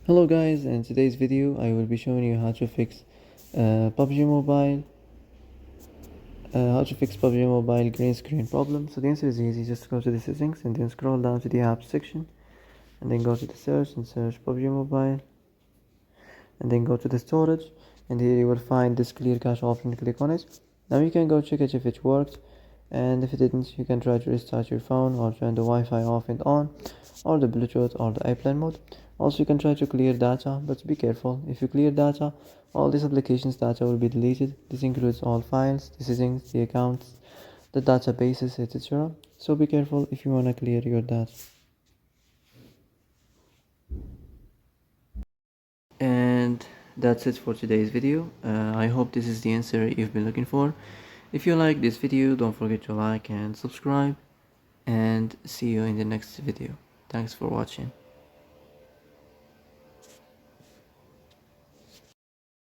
Hello guys, in today's video I will be showing you how to fix PUBG Mobile green screen problem. So the answer is easy. Just go to the settings and then scroll down to the apps section and then go to the search and search PUBG Mobile and then go to the storage, and here you will find this clear cache option. Click on it. Now you can go check it if it worked, and if it didn't you can try to restart your phone or turn the Wi-Fi off and on, or the Bluetooth or the airplane mode. Also you can try to clear data, but be careful. If you clear data, all these applications data will be deleted. This includes all files, the settings, the accounts, the databases, etc. So be careful if you want to clear your data. And that's it for today's video. I hope this is the answer you've been looking for. If you like this video, don't forget to like and subscribe, and see you in the next video. Thanks for watching.